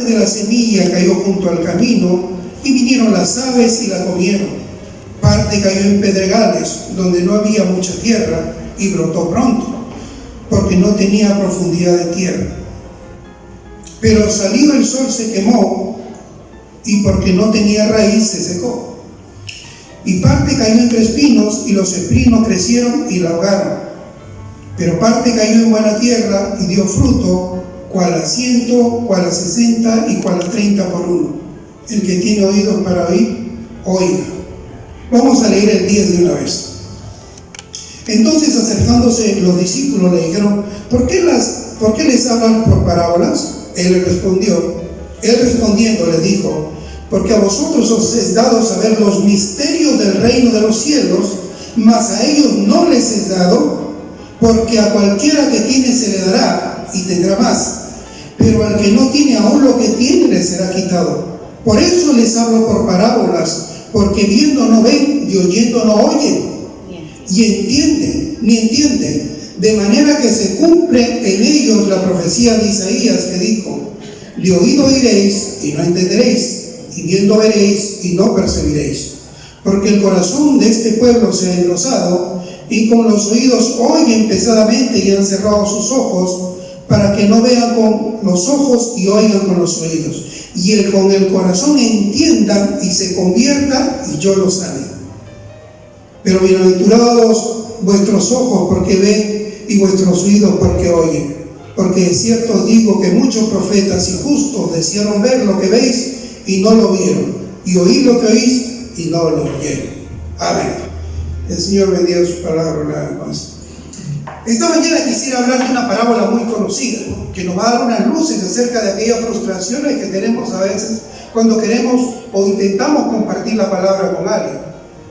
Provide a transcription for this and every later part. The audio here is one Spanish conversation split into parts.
parte de la semilla cayó junto al camino y vinieron las aves y la comieron. Parte cayó en pedregales, donde no había mucha tierra, y brotó pronto, porque no tenía profundidad de tierra. Pero salido el sol se quemó, y porque no tenía raíz se secó. Y parte cayó entre espinos, y los espinos crecieron y la ahogaron. Pero parte cayó en buena tierra y dio fruto, cual a 100, cual a 60 y cual a 30 por uno. El que tiene oídos para oír, oiga. Vamos a leer el 10 de una vez. Entonces, acercándose los discípulos, le dijeron: ¿Por qué les hablan por parábolas? Él respondiendo les dijo: porque a vosotros os es dado saber los misterios del reino de los cielos, mas a ellos no les es dado, porque a cualquiera que tiene se le dará y tendrá más, pero al que no tiene aún lo que tiene le será quitado. Por eso les hablo por parábolas, porque viendo no ven y oyendo no oyen, y ni entienden, de manera que se cumple en ellos la profecía de Isaías que dijo: de oído oiréis y no entenderéis, y viendo veréis y no percibiréis, porque el corazón de este pueblo se ha engrosado, y con los oídos oyen pesadamente y han cerrado sus ojos, para que no vean con los ojos y oigan con los oídos, y con el corazón entiendan y se conviertan, y yo los sane. Pero bienaventurados vuestros ojos porque ven, y vuestros oídos porque oyen. Porque de cierto os digo que muchos profetas y justos desearon ver lo que veis y no lo vieron, y oír lo que oís y no lo oyeron. Amén. El Señor bendiga su palabra nada más. Esta mañana quisiera hablar de una parábola muy conocida, que nos va a dar unas luces acerca de aquellas frustraciones que tenemos a veces cuando queremos o intentamos compartir la palabra con alguien.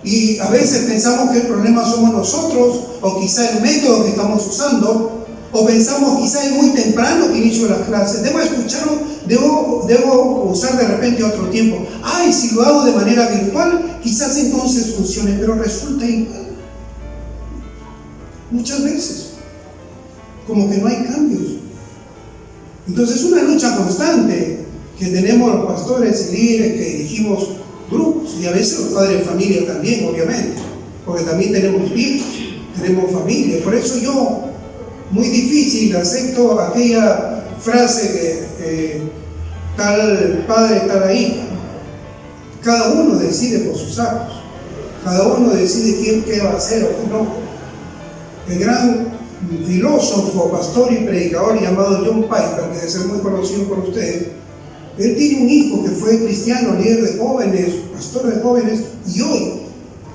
Y a veces pensamos que el problema somos nosotros, o quizá el método que estamos usando, o pensamos quizá es muy temprano que inicio las clases, debo escucharlo, debo usar de repente otro tiempo. Ay, si lo hago de manera virtual, quizás entonces funcione, pero resulta igual. Muchas veces, como que no hay cambios. Entonces es una lucha constante que tenemos los pastores y líderes que dirigimos grupos, y a veces los padres de familia también, obviamente, porque también tenemos hijos, tenemos familia. Por eso yo, muy difícil, acepto aquella frase que tal padre, tal hija. Cada uno decide por sus actos, cada uno decide qué va a hacer o qué no. El gran filósofo, pastor y predicador llamado John Piper, que debe ser muy conocido por ustedes, él tiene un hijo que fue cristiano, líder de jóvenes, pastor de jóvenes, y hoy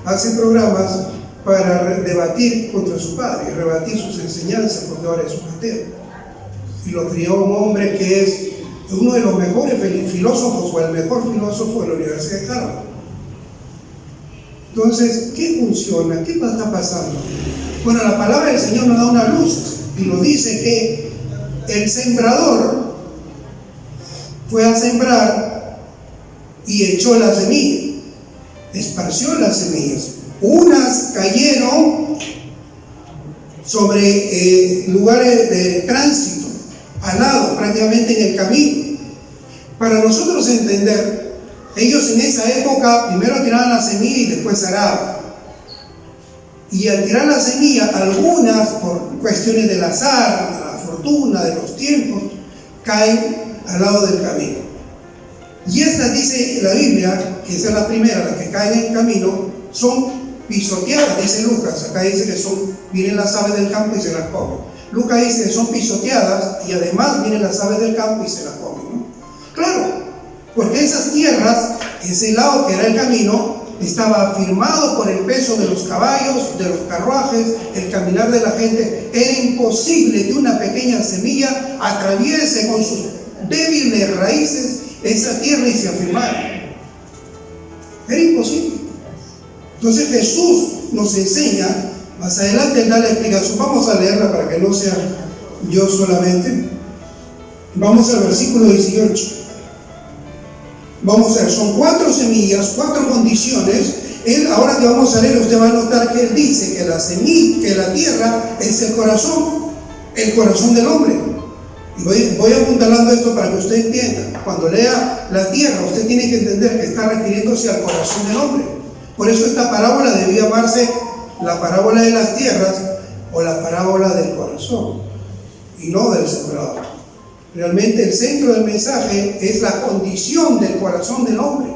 hace programas para debatir contra su padre, rebatir sus enseñanzas, porque ahora es un ateo. Y lo crió un hombre que es uno de los mejores filósofos, o el mejor filósofo de la Universidad de Harvard. Entonces, ¿qué funciona? ¿Qué está pasando? Bueno, la palabra del Señor nos da una luz y nos dice que el sembrador fue a sembrar y echó la semilla, esparció las semillas. Unas cayeron sobre lugares de tránsito, al lado, prácticamente en el camino. Para nosotros entender, ellos en esa época primero tiraban la semilla y después araban. Y al tirar la semilla, algunas por cuestiones del azar, de la fortuna, de los tiempos, caen al lado del camino. Y estas, dice la Biblia, que esa es la primera, las que caen en el camino, son pisoteadas, dice Lucas. Acá dice que vienen las aves del campo y se las comen. Lucas dice que son pisoteadas y además vienen las aves del campo y se las comen, ¿no? Claro, porque esas tierras, ese lado que era el camino, estaba afirmado por el peso de los caballos, de los carruajes, el caminar de la gente. Era imposible que una pequeña semilla atraviese con sus débiles raíces esa tierra y se afirmara. Era imposible. Entonces Jesús nos enseña, más adelante Él da la explicación. Vamos a leerla para que no sea yo solamente. Vamos al versículo 18. Vamos a ver, son 4 semillas, 4 condiciones. Ahora que vamos a leer, usted va a notar que Él dice que la semilla, que la tierra es el corazón del hombre. Y voy apuntalando esto para que usted entienda. Cuando lea la tierra, usted tiene que entender que está refiriéndose al corazón del hombre. Por eso esta parábola debía llamarse la parábola de las tierras o la parábola del corazón, y no del sembrador. Realmente el centro del mensaje es la condición del corazón del hombre.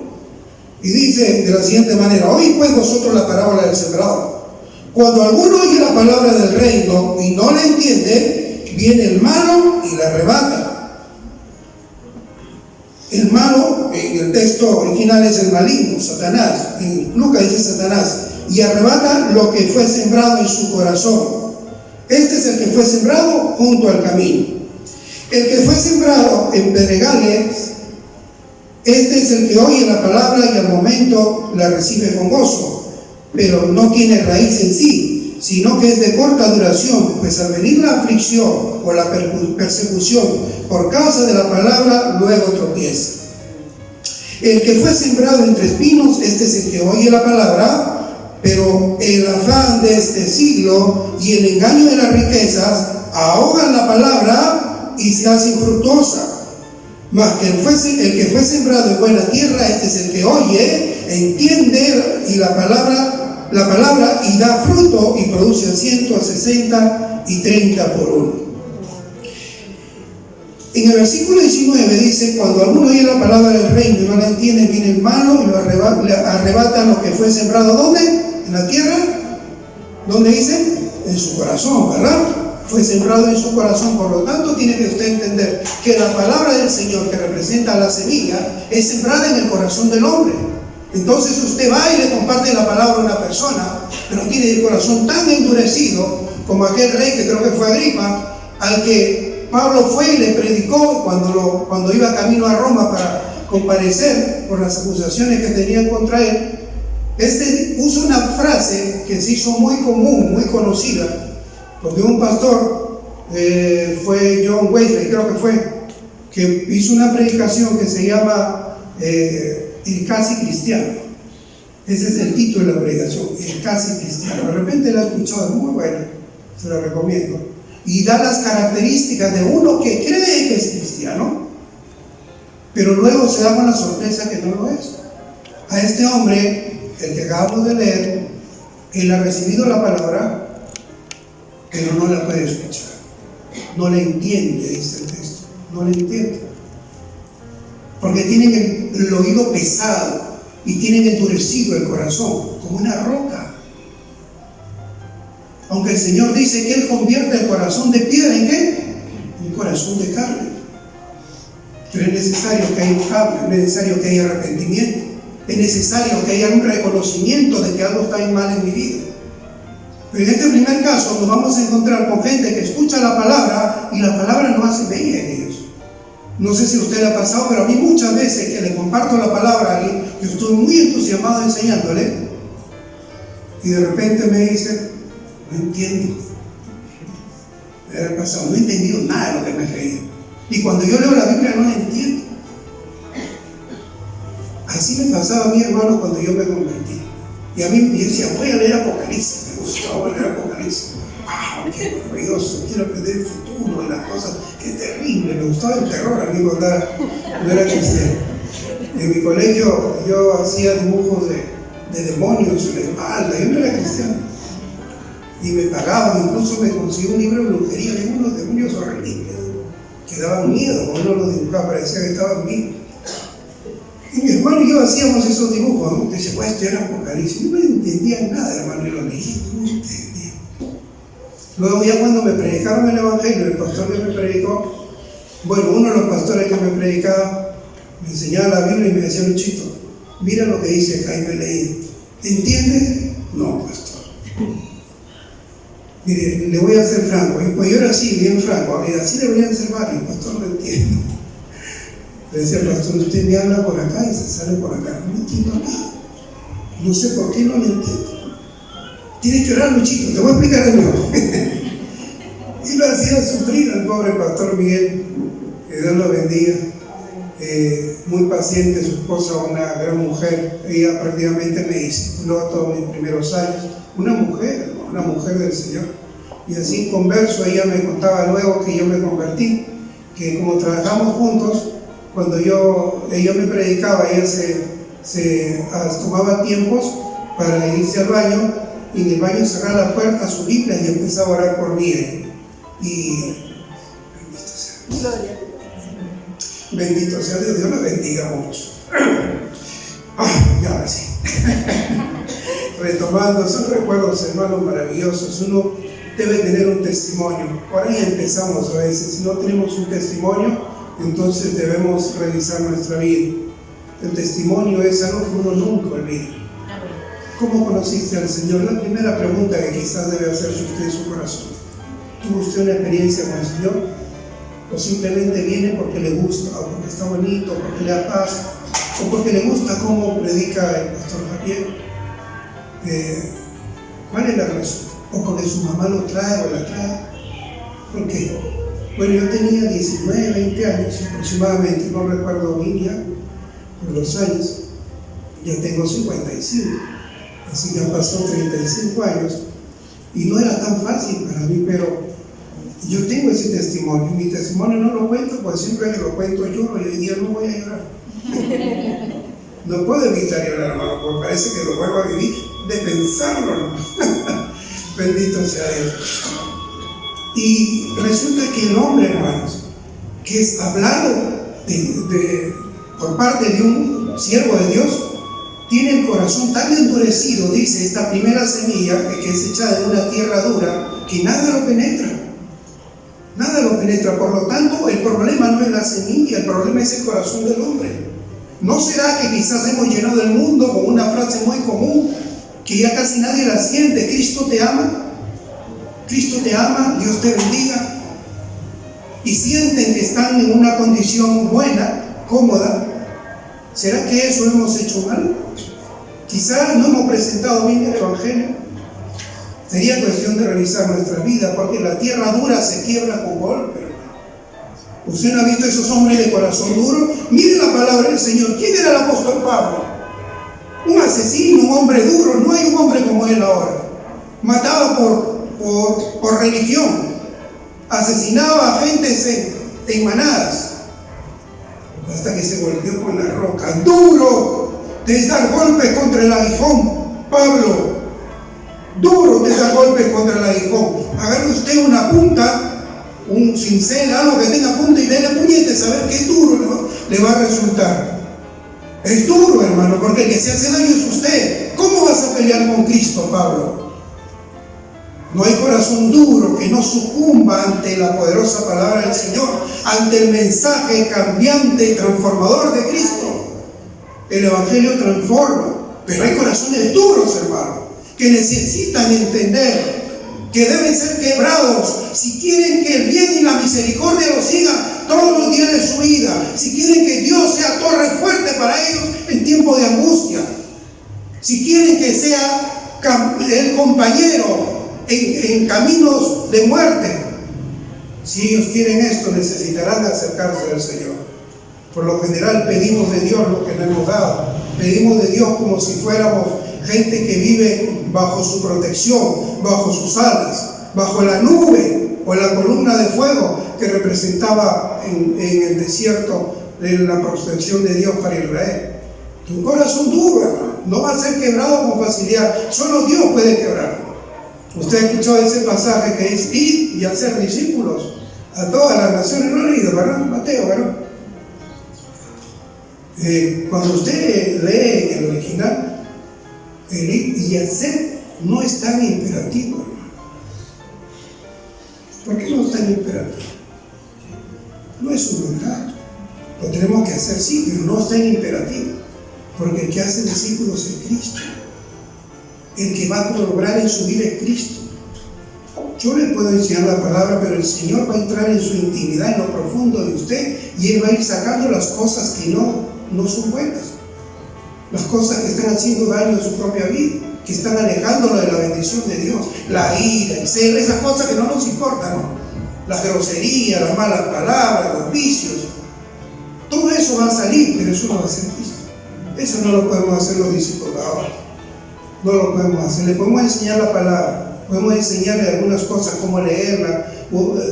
Y dice de la siguiente manera: oí pues vosotros la parábola del sembrador. Cuando alguno oye la palabra del reino y no la entiende, viene el malo y la arrebata. El malo, en el texto original, es el maligno, Satanás. En Lucas dice Satanás, y arrebata lo que fue sembrado en su corazón. Este es el que fue sembrado junto al camino. El que fue sembrado en pedregales, este es el que oye la palabra y al momento la recibe con gozo, pero no tiene raíz en sí, sino que es de corta duración, pues al venir la aflicción o la persecución por causa de la palabra, luego tropieza. El que fue sembrado entre espinos, este es el que oye la palabra, pero el afán de este siglo y el engaño de las riquezas ahogan la palabra y se hace infructuosa. Mas que el que fue sembrado en buena tierra, este es el que oye, entiende y la palabra y da fruto y produce a 100, a 60 y 30 por uno. En el versículo 19 dice: cuando alguno oye la palabra del reino y no la entiende, viene el malo y lo arrebata lo que fue sembrado. ¿Dónde? ¿En la tierra? ¿Dónde dice? En su corazón, ¿verdad? Fue sembrado en su corazón. Por lo tanto, tiene que usted entender que la palabra del Señor, que representa la semilla, es sembrada en el corazón del hombre. Entonces usted va y le comparte la palabra a una persona, pero tiene el corazón tan endurecido como aquel rey, que creo que fue Agripa, al que Pablo fue y le predicó cuando iba camino a Roma para comparecer por las acusaciones que tenían contra él. Este puso una frase que se hizo muy común, muy conocida, porque un pastor, fue John Wesley, creo que fue, que hizo una predicación que se llama el casi cristiano. Ese es el título de la predicación, el casi cristiano. De repente la he escuchado, es muy buena, se la recomiendo. Y da las características de uno que cree que es cristiano, pero luego se da con la sorpresa que no lo es. A este hombre, el que acabamos de leer, él ha recibido la palabra, pero no la puede escuchar. No la entiende, dice el texto. No la entiende. Porque tienen el oído pesado y tienen endurecido el corazón, como una roca. Aunque el Señor dice que Él convierte el corazón de piedra ¿en qué? En un corazón de carne. Pero es necesario que haya un cambio, es necesario que haya arrepentimiento, es necesario que haya un reconocimiento de que algo está mal en mi vida. Pero en este primer caso nos vamos a encontrar con gente que escucha la palabra y la palabra no hace bella en ellos. No sé si a usted le ha pasado, pero a mí muchas veces que le comparto la palabra a alguien, yo estoy muy entusiasmado enseñándole, y de repente me dice: no entiendo. Me ha pasado, no he entendido nada de lo que me he leído. Y cuando yo leo la Biblia no la entiendo. Así me pasaba a mi hermano cuando yo me convertí. Y a mí yo decía: voy a leer Apocalipsis. Me gustaba leer Apocalipsis. ¡Wow! ¡Qué maravilloso! Quiero aprender el futuro y las cosas. ¡Qué terrible! Me gustaba el terror a mí cuando no era cristiano. En mi colegio yo hacía dibujos de demonios en la espalda. Yo no era cristiano. Y me pagaban, incluso me conseguí un libro de brujería, de unos demonios horribles que daban miedo. Cuando uno los dibujaba parecía que estaban vivos. Y mi hermano y yo hacíamos esos dibujos, ¿no? Dice: pues esto era Apocalipsis. No me entendía nada, hermano, y lo leí, no entendía. Luego ya cuando me predicaron el Evangelio, el pastor que me predicó, bueno, uno de los pastores que me predicaba, me enseñaba la Biblia y me decía: Luchito, mira lo que dice acá, y me leía. ¿Entiendes? No, pastor. Mire, le voy a ser franco, y pues yo era así, bien franco, así deberían ser varios, pastor, no entiendo. Le decía: pastor, usted me habla por acá y se sale por acá, no entiendo nada. No sé por qué no le entiendo. Tienes que orar, Luchito, te voy a explicar de nuevo. Y lo hacía sufrir al pobre pastor Miguel, que Dios lo bendiga. Muy paciente, su esposa, una gran mujer. Ella prácticamente me discipuló todos mis primeros años. Una mujer del Señor. Y así en converso ella me contaba luego que yo me convertí. que como trabajamos juntos, cuando ella me predicaba, ella se tomaba tiempos para irse al baño, y en el baño cerraba la puerta, su Biblia, y empezaba a orar por mí. Y bendito sea Dios, Dios la bendiga mucho. Ya sí. Retomando, son recuerdos, hermanos, maravillosos. Uno debe tener un testimonio. Por ahí empezamos a veces. Si no tenemos un testimonio, entonces debemos revisar nuestra vida. El testimonio es algo que uno nunca olvida. ¿Cómo conociste al Señor? La primera pregunta que quizás debe hacerse usted en su corazón. ¿Tuvo usted una experiencia con el Señor? ¿O simplemente viene porque le gusta, o porque está bonito, o porque le da paz, o porque le gusta cómo predica el pastor Javier? ¿Cuál es la razón? ¿O porque su mamá lo trae o la trae? ¿Por qué? Bueno, yo tenía 19, 20 años aproximadamente, no recuerdo bien ya por los años. Ya tengo 55, así que han pasado 35 años y no era tan fácil para mí, pero yo tengo ese testimonio. Mi testimonio no lo cuento, pues siempre que lo cuento lloro, y hoy día no voy a llorar. No puedo evitar llorar, hermano, porque parece que lo vuelvo a vivir de pensarlo, ¿no? Bendito sea Dios. Y resulta que el hombre, hermanos, que es hablado por parte de un siervo de Dios, tiene el corazón tan endurecido, dice, esta primera semilla que es echada en una tierra dura, que nada lo penetra. Nada lo penetra. Por lo tanto, el problema no es la semilla, el problema es el corazón del hombre. ¿No será que quizás hemos llenado el mundo con una frase muy común que ya casi nadie la siente? Cristo te ama, Cristo te ama, Dios te bendiga, y sienten que están en una condición buena, cómoda? ¿Será que eso hemos hecho mal? Quizás no hemos presentado bien el Evangelio. Sería cuestión de revisar nuestra vida, porque la tierra dura se quiebra con golpe. ¿Usted no ha visto esos hombres de corazón duro? Mire la palabra del Señor. ¿Quién era el apóstol Pablo? Un asesino, un hombre duro. No hay un hombre como él ahora. Mataba por religión. Asesinaba a gente en manadas. Hasta que se golpeó con la roca. Duro de dar golpes contra el aguijón, Pablo. Duro de dar golpes contra el aguijón. Agarre usted una punta, un cincel, algo que tenga punta, y déle puñetes a ver qué duro le va a resultar. Es duro, hermano, porque el que se hace daño es usted. ¿Cómo vas a pelear con Cristo, Pablo? No hay corazón duro que no sucumba ante la poderosa palabra del Señor, ante el mensaje cambiante y transformador de Cristo. El Evangelio transforma, pero hay corazones duros, hermano, que necesitan entender que deben ser quebrados si quieren que el bien y la misericordia los sigan todos los días de su vida, si quieren que Dios sea torre fuerte para ellos en tiempo de angustia, si quieren que sea el compañero en caminos de muerte. Si ellos quieren esto, necesitarán acercarse al Señor. Por lo general pedimos de Dios lo que no hemos dado. Pedimos de Dios como si fuéramos gente que vive bajo su protección, bajo sus alas, bajo la nube o la columna de fuego que representaba en el desierto la protección de Dios para Israel. Tu corazón duro, hermano, no va a ser quebrado con facilidad. Solo Dios puede quebrarlo. Usted ha escuchado ese pasaje que es ir y hacer discípulos a todas las naciones. No ha leído, ¿verdad? Mateo, ¿verdad? Cuando usted lee en el original, el ir y hacer no es tan imperativo, hermano. ¿Por qué no es tan imperativo? No es un mandato. Lo tenemos que hacer, sí, pero no es tan imperativo. Porque el que hace discípulos es Cristo. El que va a lograr en su vida es Cristo. Yo le puedo enseñar la palabra, pero el Señor va a entrar en su intimidad, en lo profundo de usted, y Él va a ir sacando las cosas que no son buenas, las cosas que están haciendo daño en su propia vida, que están alejándolo de la bendición de Dios, la ira, el celo, esas cosas que no nos importan, ¿no? Las groserías, las malas palabras, los vicios. Todo eso va a salir, pero eso no va a ser Cristo. Eso no lo podemos hacer los discípulos ahora. No lo podemos hacer. Le podemos enseñar la palabra, podemos enseñarle algunas cosas, cómo leerla,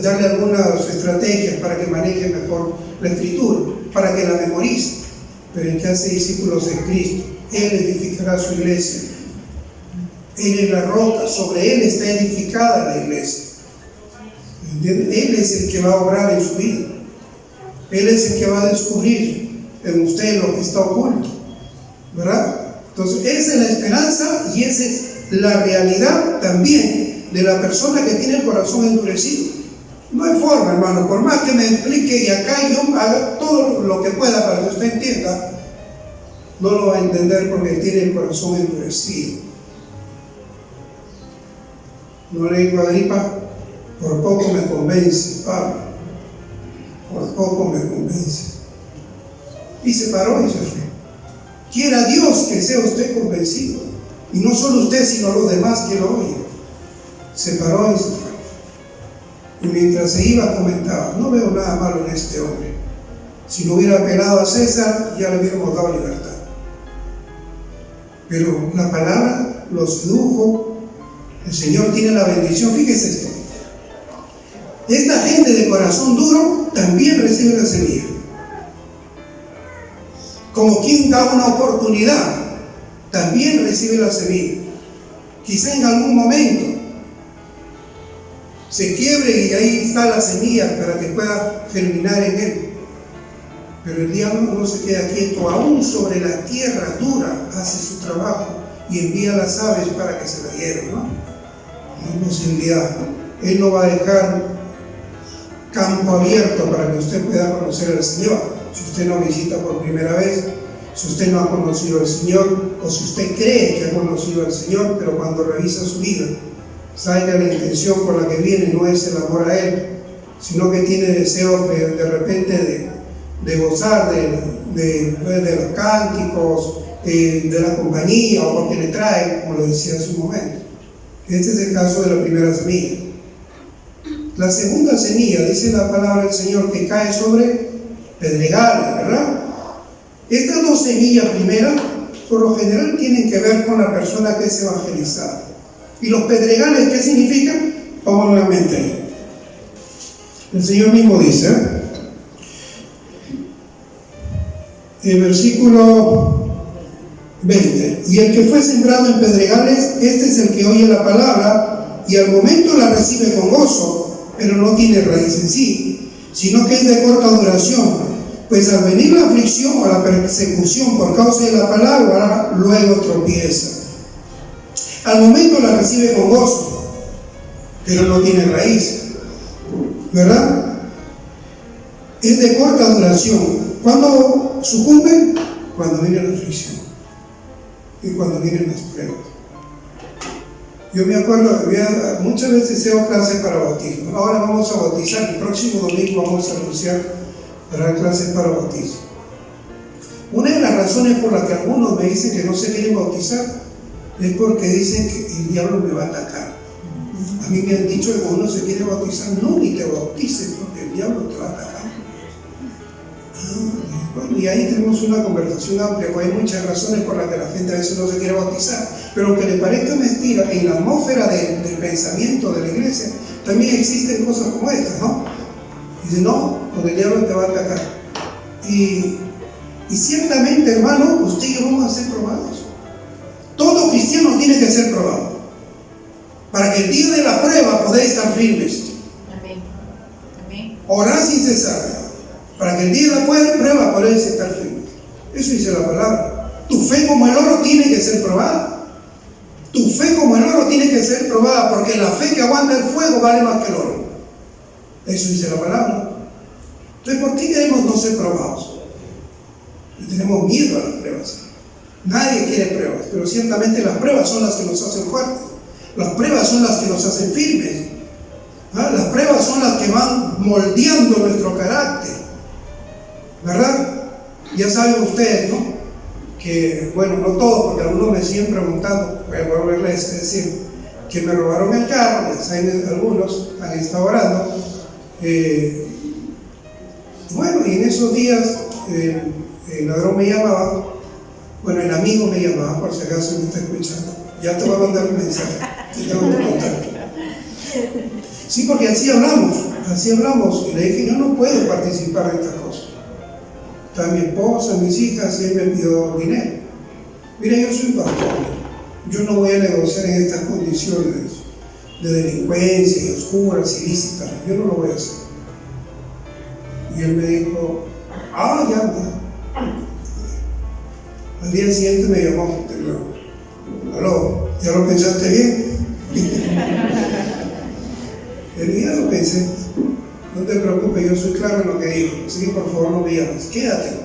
darle algunas estrategias para que maneje mejor la escritura, para que la memorice. Pero el que hace discípulos de Cristo, Él edificará su iglesia. Él es la roca, sobre Él está edificada la iglesia. ¿Entienden? Él es el que va a obrar en su vida. Él es el que va a descubrir en usted lo que está oculto, ¿verdad? Entonces, esa es la esperanza y esa es la realidad también de la persona que tiene el corazón endurecido. No hay forma, hermano, por más que me explique y acá yo haga todo lo que pueda para que usted entienda, no lo va a entender porque tiene el corazón endurecido. No le digo a Agripa, por poco me convence, Pablo, por poco me convence. Y se paró y se fue. Quiera Dios que sea usted convencido, y no solo usted, sino los demás que lo oyen. Se paró y se fue. Y mientras se iba comentaba, no veo nada malo en este hombre. Si no hubiera apelado a César, ya le hubiéramos dado libertad. Pero la palabra lo sedujo. El Señor tiene la bendición. Fíjese esto. Esta gente de corazón duro también recibe la semilla. Como quien da una oportunidad, también recibe la semilla. Quizá en algún momento se quiebre y ahí está la semilla para que pueda germinar en él. Pero el diablo no se queda quieto, aún sobre la tierra dura hace su trabajo y envía las aves para que se la hieran, ¿no? No es posibilidad. Él no va a dejar campo abierto para que usted pueda conocer al Señor. Si usted no visita por primera vez, si usted no ha conocido al Señor, o si usted cree que ha conocido al Señor, pero cuando revisa su vida, sabe que la intención por la que viene no es el amor a Él, sino que tiene deseos de repente de gozar de los cánticos, de la compañía, o porque le trae, como lo decía hace un momento. Este es el caso de la primera semilla. La segunda semilla, dice la palabra del Señor, que cae sobre pedregales, ¿verdad? Estas dos semillas primeras, por lo general, tienen que ver con la persona que es evangelizada. ¿Y los pedregales qué significan? Vamos nuevamente ahí. El Señor mismo dice, en versículo 20, y el que fue sembrado en pedregales, este es el que oye la palabra y al momento la recibe con gozo, pero no tiene raíz en sí, sino que es de corta duración, pues al venir la aflicción o la persecución por causa de la palabra, luego tropieza. Al momento la recibe con gozo, pero no tiene raíz, ¿verdad? Es de corta duración. ¿Cuándo sucumben? Cuando viene la aflicción y cuando vienen las pruebas. Yo me acuerdo que muchas veces he dado clases para bautismo. Ahora vamos a bautizar, el próximo domingo vamos a anunciar para dar clases para bautismo. Una de las razones por las que algunos me dicen que no se quieren bautizar es porque dicen que el diablo me va a atacar. A mí me han dicho que cuando uno se quiere bautizar, no, ni te bautices porque el diablo te va a atacar. Bueno, y ahí tenemos una conversación amplia, porque hay muchas razones por las que la gente a veces no se quiere bautizar, pero aunque le parezca mentira, en la atmósfera del pensamiento de la iglesia también existen cosas como estas, ¿no? Dice, no, porque el diablo te va a atacar. Y ciertamente, hermano, usted y yo vamos a ser probados. Todo cristiano tiene que ser probado, para que el día de la prueba podáis estar firmes. Amén. Amén. Orar sin cesar, para que el día de la prueba podáis estar firmes. Eso dice la palabra. Tu fe como el oro tiene que ser probada. Tu fe como el oro tiene que ser probada, porque la fe que aguanta el fuego vale más que el oro. Eso dice la palabra. Entonces, ¿por qué queremos no ser probados? Porque tenemos miedo a las pruebas. Nadie quiere pruebas, pero ciertamente las pruebas son las que nos hacen fuertes. Las pruebas son las que nos hacen firmes. Las pruebas son las que van moldeando nuestro carácter, ¿verdad? Ya saben ustedes, ¿no? Que, bueno, no todos, porque algunos me siguen preguntando, voy a volverles a decir, que me robaron el carro, ya saben, algunos han estado orando. Bueno, y en esos días el ladrón me llamaba, bueno, el amigo me llamaba, por si acaso me está escuchando, ya te voy a mandar un mensaje, te tengo que contar. Sí, porque así hablamos. Y le dije, yo no puedo participar de estas cosas. Está mi esposa, mis hijas, y él me pidió dinero. Mira, yo soy pastor. Yo no voy a negociar en estas condiciones de delincuencia y oscuras, ilícitas. Yo no lo voy a hacer. Y él me dijo, ya. Al día siguiente me llamó de nuevo. Aló, ¿ya lo pensaste bien? Él ya lo pensé. No te preocupes, yo soy claro en lo que digo. Así que por favor no me llames. Quédate.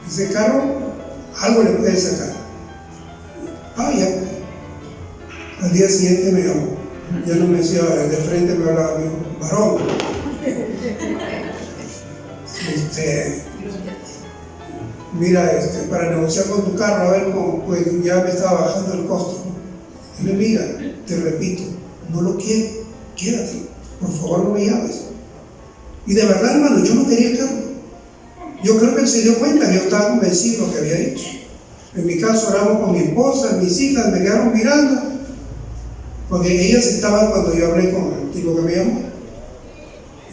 Ese carro, algo le puede sacar. Ya. Al día siguiente me llamó. Ya no me decía, de frente me hablaba, me dijo, varón. Mira, para negociar con tu carro, a ver cómo, pues ya me estaba bajando el costo. Y le mira, te repito, no lo quiero, quédate, por favor no me llames. Y de verdad, hermano, yo no quería el carro. Yo creo que él se dio cuenta que yo estaba convencido de lo que había hecho. En mi caso oramos con mi esposa, mis hijas me quedaron mirando, porque ellas estaban cuando yo hablé con el tipo que me llamó.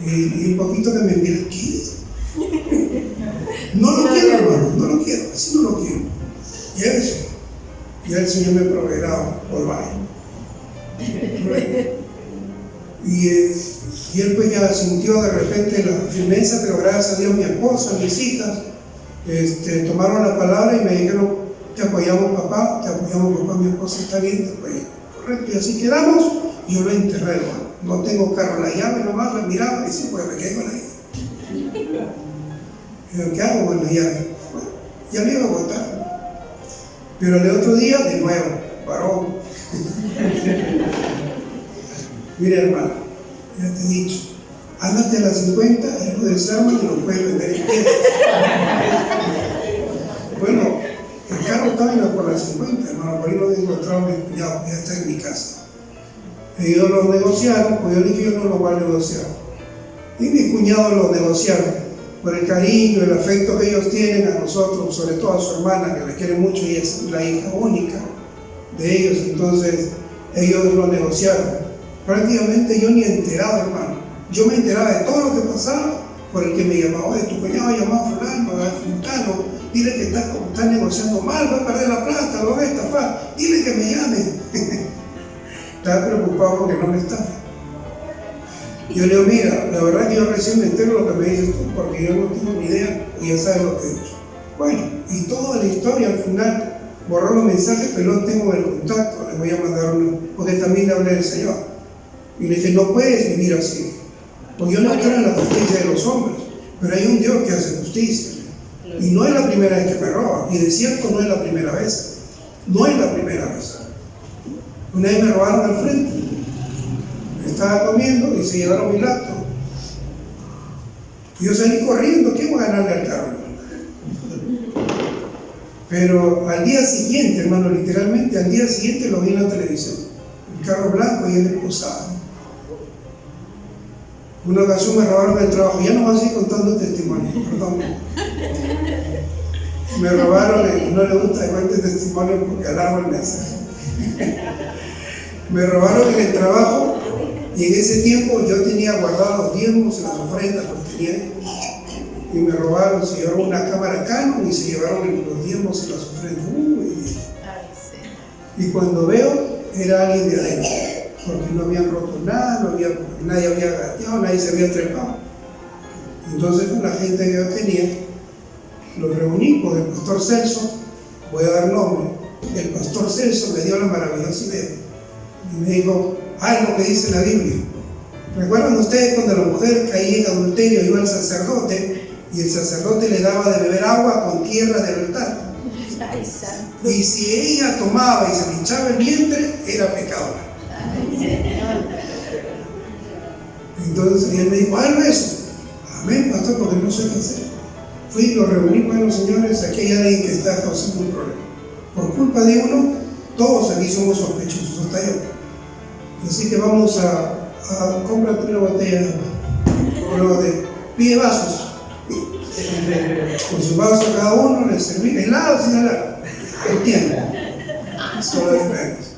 Y un poquito que me mira, ¿qué? No lo quiero, hermano, no lo quiero, así no lo quiero. Y eso, ya el Señor me proveerá por vaya. Y él pues ya sintió de repente la firmeza, pero gracias a Dios mi esposa, mis hijas, tomaron la palabra y me dijeron, te apoyamos papá, mi esposa está bien, te apoyamos. Correcto, y así quedamos, y yo lo enterré, hermano. No tengo carro, la llave nomás, la miraba y sí, pues me quedé con la llave. ¿Qué hago con la llave? Bueno, ya me iba a botar. Pero el otro día, de nuevo, varón. Mira, hermano, ya te he dicho, ándate a las 50, él lo desarma y lo puedes vender en piedra. Bueno, el carro estaba por las 50, hermano, por ahí lo encontraba mi cuñado, ya está en mi casa. Ellos lo negociaron, pues yo dije, yo no lo voy a negociar. Y mis cuñados lo negociaron. Por el cariño, el afecto que ellos tienen a nosotros, sobre todo a su hermana, que la quiere mucho y es la hija única de ellos, entonces ellos lo negociaron. Prácticamente yo ni enterado, hermano. Yo me enteraba de todo lo que pasaba por el que me llamaba, oye, tu cuñado llamó a fulano, dile que está negociando mal, va a perder la plata, lo va a estafar, dile que me llame. Estaba preocupado porque no me estafa. Yo le digo, mira, la verdad que yo recién me entero lo que me dices tú, porque yo no tengo ni idea, y ya sabes lo que he dicho. Bueno, y toda la historia al final borró los mensajes, pero no tengo el contacto, le voy a mandar uno, porque también le hablé del Señor. Y le dije, no puedes vivir así, porque yo no creo en la justicia de los hombres, pero hay un Dios que hace justicia. Y no es la primera vez que me roba, y de cierto no es la primera vez. No es la primera vez. Una vez me robaron al frente. Estaba comiendo y se llevaron mi laptop. Y yo salí corriendo, ¿qué voy a ganarle al carro? Pero al día siguiente, hermano, literalmente al día siguiente lo vi en la televisión. El carro blanco y él esposado. Una ocasión me robaron el trabajo, ya no voy a seguir contando testimonio, perdón. Me robaron, no le gusta que cuente testimonio porque alarma el mensaje. Me robaron en el trabajo. Y en ese tiempo yo tenía guardados los diezmos y las ofrendas, los tenía. Y me robaron, se llevaron una cámara Canon y se llevaron los diezmos y las ofrendas. Y cuando veo, era alguien de adentro, porque no habían roto nada, nadie había gateado, nadie se había trepado. Entonces con la gente que yo tenía, los reuní con el pastor Celso, voy a dar nombre. El pastor Celso me dio la maravillosa idea. Y me dijo, algo que dice la Biblia. ¿Recuerdan ustedes cuando la mujer caía en adulterio, iba al sacerdote y el sacerdote le daba de beber agua con tierra del altar? Y si ella tomaba y se le hinchaba el vientre, era pecadora. Entonces él me dijo, hazlo eso. Amén, pastor, porque no sé qué hacer. Fui y lo reuní, bueno, señores, aquí hay alguien que está causando un problema. Por culpa de uno, todos aquí somos sospechosos, hasta yo. Así que vamos a cómprate una botella de agua. Pide vasos. Con su vaso cada uno le serví, helado sin helado. Entiendo. Solo diferencia.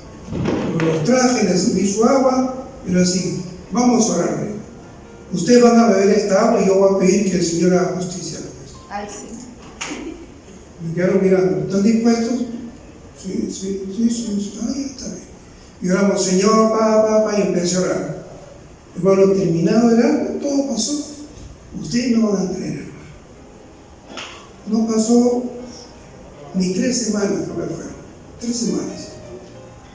Los traje, les serví su agua, pero así. Vamos a orar. Ustedes van a beber esta agua y yo voy a pedir que el Señor haga justicia. Ay, sí. Me quedaron mirando. ¿Están dispuestos? Sí. Ay, está bien. Y oramos, Señor, y empecé a orar. Hermano, terminado el agua, todo pasó. Ustedes no van a creer, hermano. No pasó ni 3 semanas, no me fueron. 3 semanas.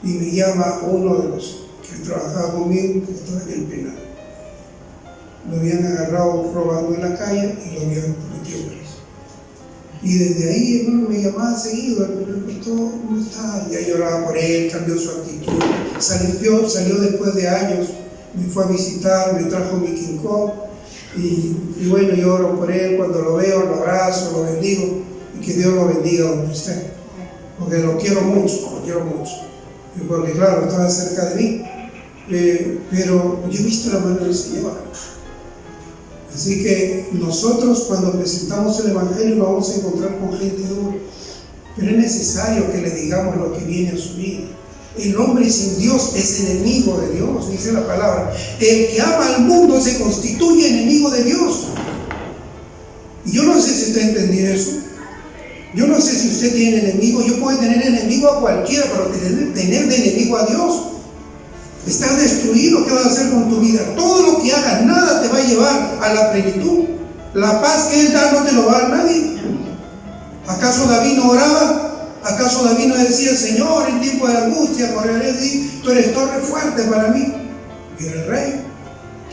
Y me llama uno de los que trabajaba conmigo, que estaba en el penal. Lo habían agarrado robando en la calle y lo habían metido preso. Y desde ahí, hermano, me llamaba seguido, el pastor, ¿cómo está? Ya lloraba por él, cambió su actitud. Salió después de años, me fue a visitar, me trajo mi King Kong. Y bueno, yo oro por él, cuando lo veo, lo abrazo, lo bendigo. Y que Dios lo bendiga donde esté. Porque lo quiero mucho. Porque claro, estaba cerca de mí. Pero yo he visto la mano del Señor. Así que nosotros cuando presentamos el Evangelio lo vamos a encontrar con gente dura. Pero es necesario que le digamos lo que viene a su vida. El hombre sin Dios es enemigo de Dios, dice la palabra. El que ama al mundo se constituye enemigo de Dios. Y yo no sé si usted entendió eso. Yo no sé si usted tiene enemigo. Yo puedo tener enemigo a cualquiera, pero tener de enemigo a Dios. Estás destruido. ¿Qué vas a hacer con tu vida? Todo lo que hagas, nada te va a llevar a la plenitud. La paz que Él da no te lo va a dar nadie. ¿Acaso David no oraba? ¿Acaso David no decía, Señor, en tiempo de angustia, correré de ti, tú eres torre fuerte para mí? Y era el rey.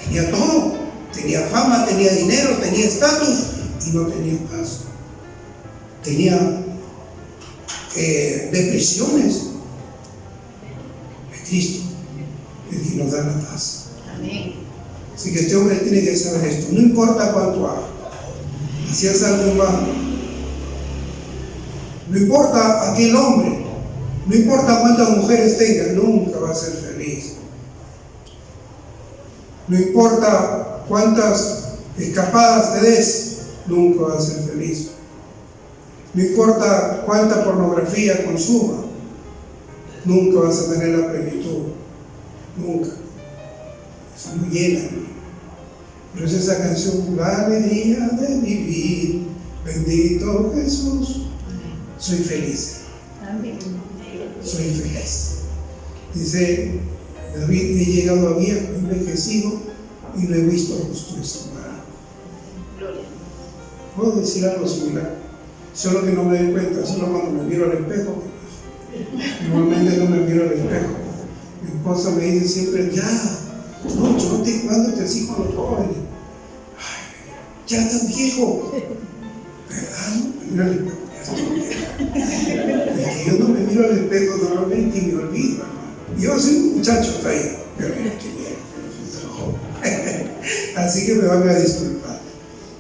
Tenía todo. Tenía fama, tenía dinero, tenía estatus y no tenía paz. Tenía depresiones. Es Cristo el que nos da la paz. Amén. Así que este hombre tiene que saber esto. No importa cuánto haga. Si es algo malo. No importa aquel hombre, no importa cuántas mujeres tenga, nunca va a ser feliz. No importa cuántas escapadas te des, nunca va a ser feliz. No importa cuánta pornografía consuma, nunca vas a tener la plenitud. Nunca. Eso no llena. Pero es esa canción, la alegría de vivir, bendito Jesús. Soy feliz. Amén. Soy feliz. Dice David, he llegado a viejo, he envejecido y no he visto a justo desamparado. Gloria. Puedo decir algo similar, solo que no me doy cuenta, solo cuando me miro al espejo. Normalmente no me miro al espejo. Mi esposa me dice siempre, ya, mucho, no te cuándote así con los jóvenes. Ay, ya estás viejo. ¿Verdad? Me miro al espejo. Es que yo no me miro al espejo normalmente y me olvido, hermano. Yo soy un muchacho todavía, pero ya estoy bien, así que me van a disculpar.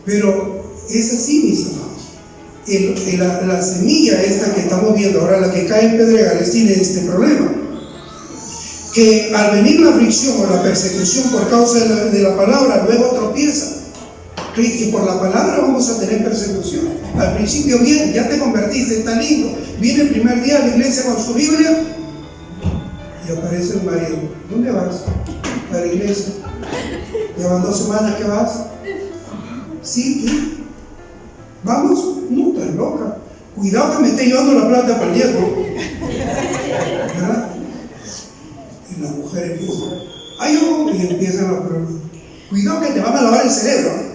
Pero es así, mis hermanos. La semilla esta que estamos viendo ahora, la que cae en pedregales, tiene este problema. Que al venir la aflicción o la persecución por causa de la palabra, luego tropieza. Que por la palabra vamos a tener persecución. Al principio bien, ya te convertiste, está lindo. Viene el primer día a la iglesia con su Biblia y aparece el marido. ¿Dónde vas? A la iglesia. ¿Llevan 2 semanas que vas? Sí, ¿qué? ¿Vamos? No, estás loca. Cuidado que me esté llevando la plata para el viejo. ¿Verdad? Y la mujer empieza, ¡ay, oh! Y empiezan los problemas. Cuidado que te van a lavar el cerebro.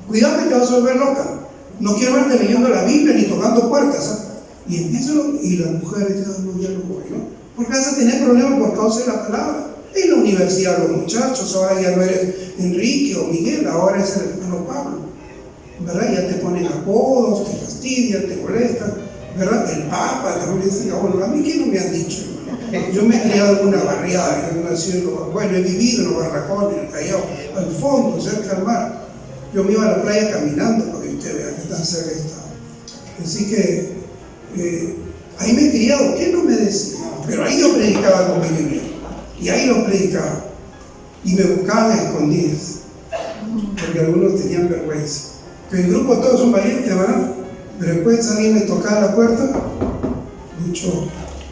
Cuidado que te vas a volver loca. No quiero verte leyendo la Biblia ni tocando puertas. Y empieza, y la mujer dice, no, ya no voy, ¿no? Porque vas a tener problemas por causa de la palabra. En la universidad los muchachos, ahora ya no eres Enrique o Miguel, ahora es el hermano Pablo. ¿Verdad? Ya te ponen apodos, te fastidian, te molestan. ¿Verdad? El Papa también dice, bueno, a mí ¿qué no me han dicho, hermano? Yo me he criado en una barriada, bueno, he vivido en los barracones, en el Callao, al fondo, cerca al mar. Yo me iba a la playa caminando para que usted vea que tan cerca estaba. Así que ahí me he criado. ¿Qué no me decía? Pero ahí yo predicaba con mi Biblia. Y ahí lo predicaba. Y me buscaban a escondidas. Porque algunos tenían vergüenza. Que el grupo todos son valientes, ¿verdad? Pero después alguien me tocaba la puerta. Mucho,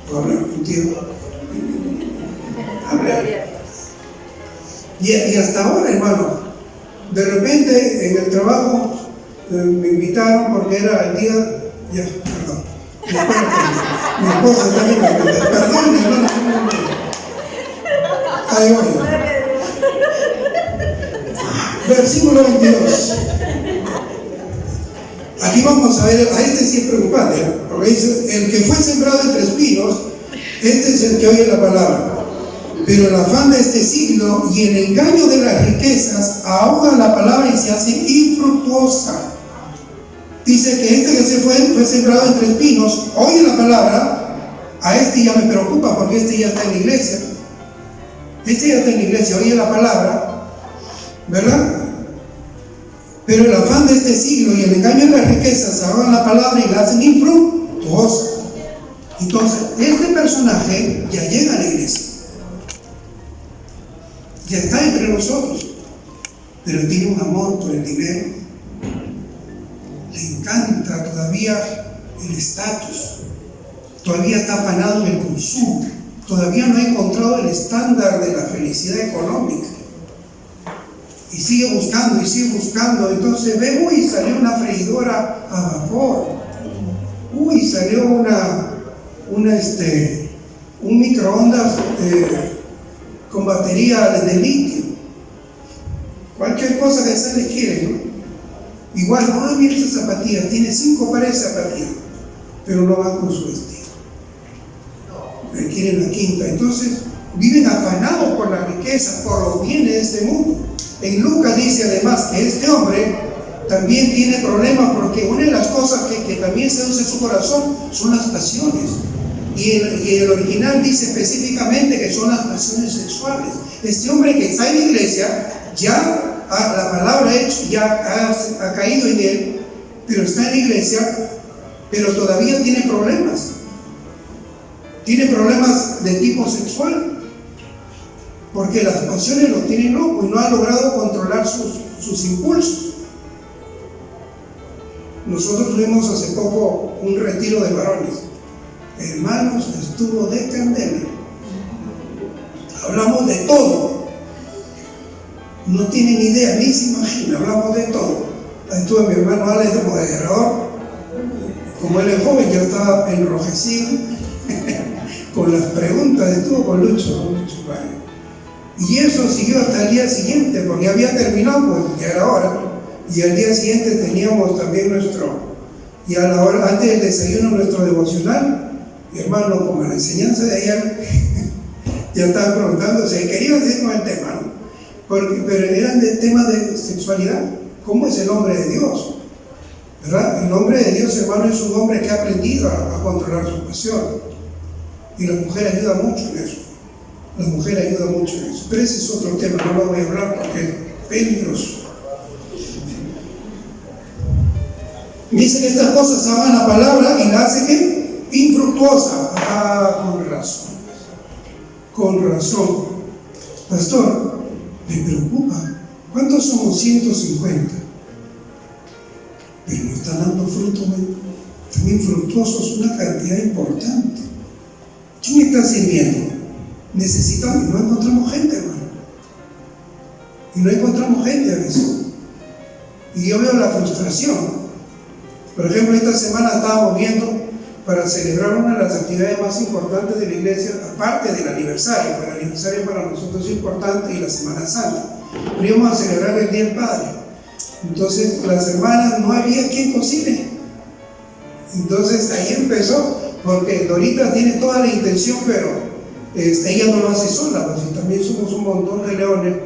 ¿puedo hablar contigo? Hablar. Y hasta ahora, hermano, de repente en el trabajo me invitaron porque era el día, ya, perdón, mi esposa también me invitó, perdón, mi hermano, ahí voy. Versículo 22. Aquí vamos a ver, a este sí es preocupante, ¿eh? Porque dice, el que fue sembrado entre espinos, este es el que oye la palabra. Pero el afán de este siglo y el engaño de las riquezas ahogan la palabra y se hace infructuosa. Dice que este que fue sembrado entre espinos, oye la palabra, a este ya me preocupa porque este ya está en la iglesia. Este ya está en la iglesia, oye la palabra, ¿verdad? Pero el afán de este siglo y el engaño de las riquezas ahogan la palabra y la hacen infructuosa. Entonces, este personaje ya llega a la iglesia. Ya está entre nosotros, pero tiene un amor por el dinero, le encanta todavía el estatus, todavía está afanado en el consumo, todavía no ha encontrado el estándar de la felicidad económica, y sigue buscando, entonces ve, uy, salió una freidora a vapor, uy, salió un microondas con batería de litio, cualquier cosa que se le quiere, ¿no? Igual, mira esa zapatilla, tiene 5 pares de zapatillas, pero no va con su vestido, le quieren la quinta. Entonces viven afanados por la riqueza, por los bienes de este mundo. En Lucas dice además que este hombre también tiene problemas porque una de las cosas que también seduce su corazón son las pasiones. Y el original dice específicamente que son las pasiones sexuales. Este hombre que está en la iglesia, ya la palabra ya ha caído en él, pero está en la iglesia, pero todavía tiene problemas. Tiene problemas de tipo sexual, porque las pasiones lo tienen loco y no ha logrado controlar sus impulsos. Nosotros tuvimos hace poco un retiro de varones. Hermanos, estuvo de candela. Hablamos de todo. No tienen idea, ni se imagina, hablamos de todo. Ahí estuvo mi hermano Alex de moderador. Como él es joven, yo estaba enrojecido con las preguntas, estuvo con Lucho Valle. Y eso siguió hasta el día siguiente, porque había terminado, pues ya era hora. Y al día siguiente teníamos también y a la hora, antes del desayuno, nuestro devocional. Mi hermano, como la enseñanza de ayer, ya estaban preguntándose, querían decir con el tema, ¿no? Pero eran de temas de sexualidad. ¿Cómo es el hombre de Dios? ¿Verdad? El hombre de Dios, hermano, es un hombre que ha aprendido a controlar su pasión. Y la mujer ayuda mucho en eso. La mujer ayuda mucho en eso. Pero ese es otro tema, no lo voy a hablar porque es peligroso. Dice que estas cosas aman la palabra y la hace ¿qué? Infructuosa. Con razón. Pastor, me preocupa. ¿Cuántos somos? 150. Pero no están dando fruto, están infructuosos una cantidad importante. ¿Quién está sirviendo? Necesitamos, y no encontramos gente, hermano. Y no encontramos gente a veces. Y yo veo la frustración. Por ejemplo, esta semana estábamos viendo para celebrar una de las actividades más importantes de la iglesia, aparte del aniversario, pero el aniversario para nosotros es importante, y la Semana Santa. Pero íbamos a celebrar el Día del Padre. Entonces, las hermanas, no había quien cocine. Entonces, ahí empezó, porque Dorita tiene toda la intención, pero ella no lo hace sola, pues y también somos un montón de leones,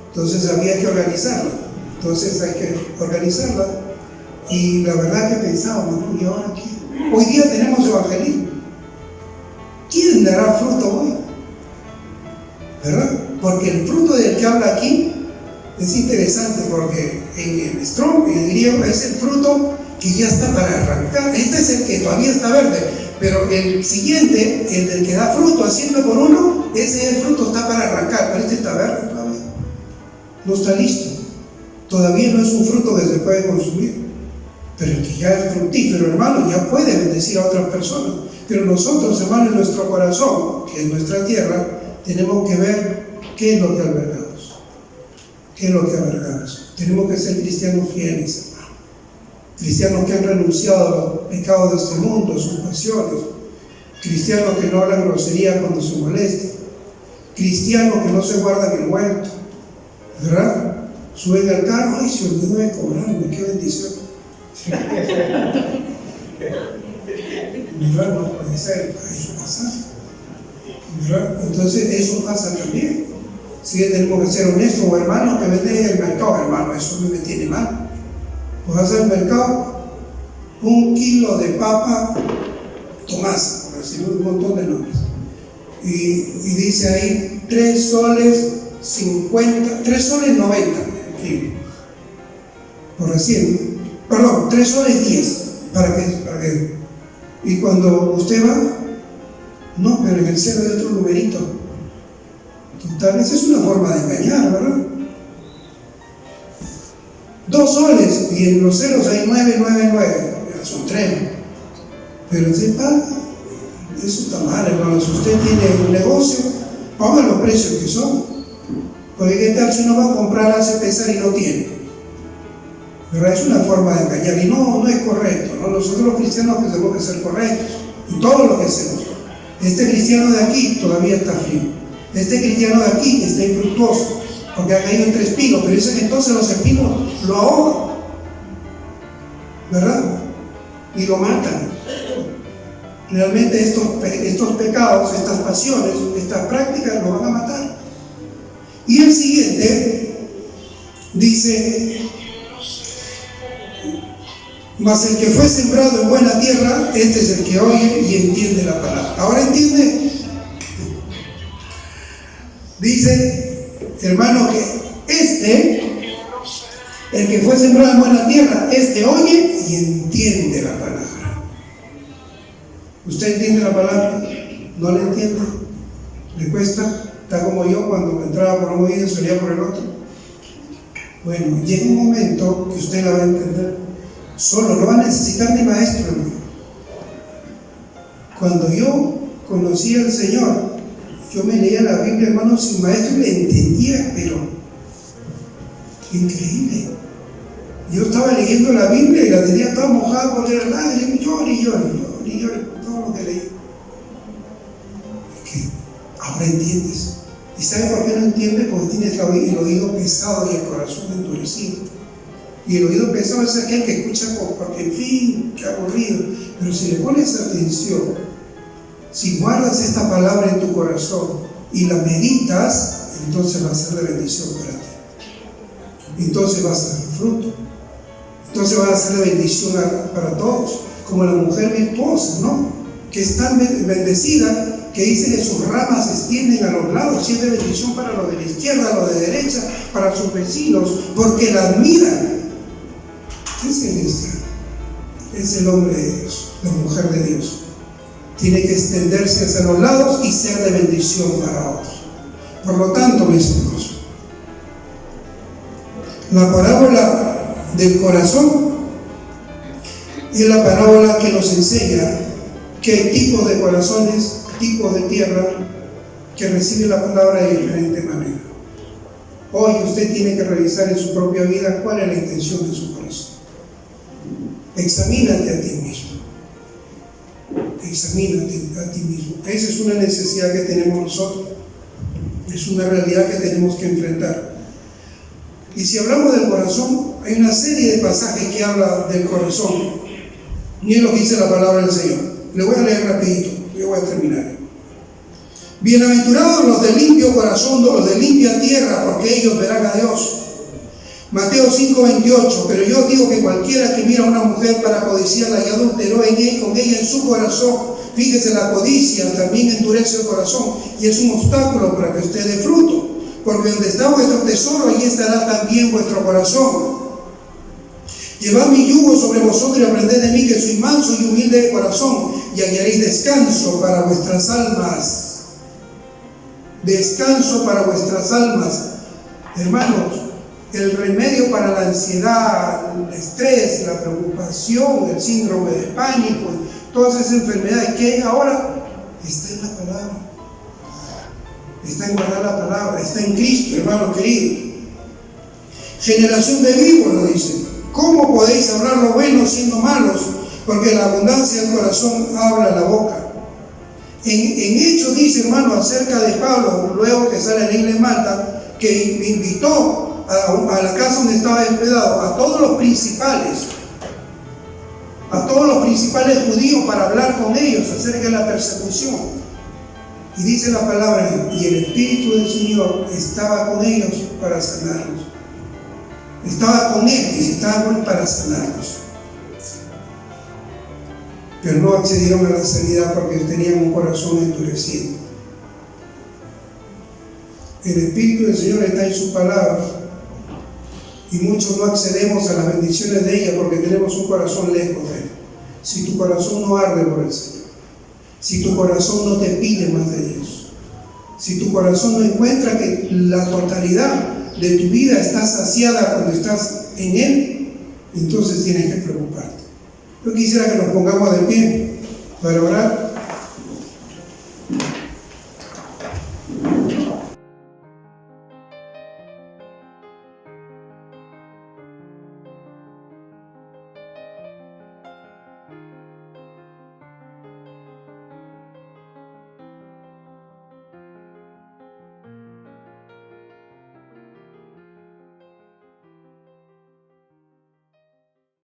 entonces había que organizarla. Entonces, hay que organizarla. Y la verdad que pensábamos, ¿y ahora qué? Hoy día tenemos evangelismo. ¿Quién dará fruto hoy? ¿Verdad? Porque el fruto del que habla aquí es interesante, porque en el Strong, en el griego, es el fruto que ya está para arrancar. Este es el que todavía está verde, pero el siguiente, el del que da fruto haciendo por uno, ese fruto está para arrancar, pero este está verde todavía. No está listo. Todavía no es un fruto que se puede consumir. Pero que ya es fructífero, hermano, ya puede bendecir a otras personas. Pero nosotros, hermano, en nuestro corazón, que es nuestra tierra, tenemos que ver qué es lo que albergamos. ¿Qué es lo que abarcamos? Tenemos que ser cristianos fieles, hermano. Cristianos que han renunciado a los pecados de este mundo, a sus pasiones. Cristianos que no hablan grosería cuando se molestan. Cristianos que no se guardan el huerto, ¿verdad? Suben al carro, ay, se olvidó de cobrarme, qué bendición. ¿Verdad? No puede ser, eso pasa. ¿Verdad? Entonces eso pasa también. Si tenemos que ser honestos, o hermanos que venden en el mercado, hermano, eso no me tiene mal. Pues vas al mercado, 1 kilo de papa Tomasa, por decirlo, un montón de nombres. Y dice ahí 3 soles 50, 3 soles 90 el kilo. Por decir, perdón, 3 soles 10. ¿Para qué? Y cuando usted va, no, pero en el cero hay otro numerito. Tal vez es una forma de engañar, ¿verdad? 2 soles y en los ceros hay 999, ya son 3. Pero usted paga, eso está mal, hermano. Si usted tiene un negocio, ponga los precios que son. Porque qué tal si uno va a comprar, hace pesar y no tiene. ¿Verdad? Es una forma de engañar y no es correcto, ¿no? Nosotros los cristianos tenemos que ser correctos en todo lo que hacemos. Este cristiano de aquí todavía está frío. Este cristiano de aquí está infructuoso porque ha caído entre espinos, pero dicen que entonces los espinos lo ahogan, ¿verdad? Y lo matan. Realmente estos pecados, estas pasiones, estas prácticas lo van a matar. Y el siguiente dice: mas el que fue sembrado en buena tierra, este es el que oye y entiende la palabra. Ahora entiende. Dice, hermano, que el que fue sembrado en buena tierra, oye y entiende la palabra. ¿Usted entiende la palabra? ¿No la entiende? ¿Le cuesta? Está como yo cuando entraba por un oído y salía por el otro. Bueno, llega un momento que usted la va a entender. Solo, no va a necesitar ni maestro, hermano. Cuando yo conocí al Señor, yo me leía la Biblia, hermano, sin maestro, le entendía, pero increíble. Yo estaba leyendo la Biblia y la tenía toda mojada por leer lágrimas, llore por todo lo que leí. Es que ahora entiendes. ¿Y sabe por qué no entiendes? Porque tienes el oído pesado y el corazón endurecido. Y el oído pesado es aquel que escucha porque, en fin, qué aburrido. Pero si le pones atención, si guardas esta palabra en tu corazón y la meditas, entonces va a ser de bendición para ti. Entonces vas a dar fruto. Entonces va a ser de bendición para todos. Como la mujer virtuosa, ¿no? Que es tan bendecida que dice que sus ramas se extienden a los lados, y es de bendición para los de la izquierda, los de derecha, para sus vecinos, porque la admiran. ¿Qué es el cristiano? Es el hombre de Dios, la mujer de Dios. Tiene que extenderse hacia los lados y ser de bendición para otros. Por lo tanto, mis hermanos, la parábola del corazón es la parábola que nos enseña que hay tipos de corazones, tipos de tierra que reciben la palabra de diferente manera. Hoy usted tiene que revisar en su propia vida cuál es la intención de su corazón. Examínate a ti mismo. Examínate a ti mismo. Esa es una necesidad que tenemos nosotros. Es una realidad que tenemos que enfrentar. Y si hablamos del corazón, hay una serie de pasajes que habla del corazón. Miren lo que dice la palabra del Señor. Le voy a leer rapidito, yo voy a terminar. Bienaventurados los de limpio corazón, los de limpia tierra, porque ellos verán a Dios. Mateo 5:28, pero yo digo que cualquiera que mira a una mujer para codiciarla y adulteró con ella en su corazón, fíjese, la codicia también endurece el corazón y es un obstáculo para que usted dé fruto, porque donde está vuestro tesoro, allí estará también vuestro corazón. Llevad mi yugo sobre vosotros y aprended de mí, que soy manso y humilde de corazón, y hallaréis descanso para vuestras almas. Descanso para vuestras almas. Hermanos, el remedio para la ansiedad, el estrés, la preocupación, el síndrome de pánico, todas esas enfermedades que hay ahora, está en la palabra. Está en guardar la palabra, está en Cristo, hermano querido. Generación de víboras, dice, ¿cómo podéis hablar lo bueno siendo malos? Porque la abundancia del corazón habla la boca. En Hechos dice, hermano, acerca de Pablo, luego que sale en la isla de Malta, que invitó a la casa donde estaba hospedado a todos los principales judíos para hablar con ellos acerca de la persecución. Y dice la palabra, y el Espíritu del Señor estaba con ellos para sanarlos. Estaba con él y estaba con él para sanarlos. Pero no accedieron a la sanidad porque tenían un corazón endurecido. El Espíritu del Señor está en su palabra y muchos no accedemos a las bendiciones de ella porque tenemos un corazón lejos de él. Si tu corazón no arde por el Señor, si tu corazón no te pide más de Dios, si tu corazón no encuentra que la totalidad de tu vida está saciada cuando estás en él, entonces tienes que preocuparte. Yo quisiera que nos pongamos de pie para orar.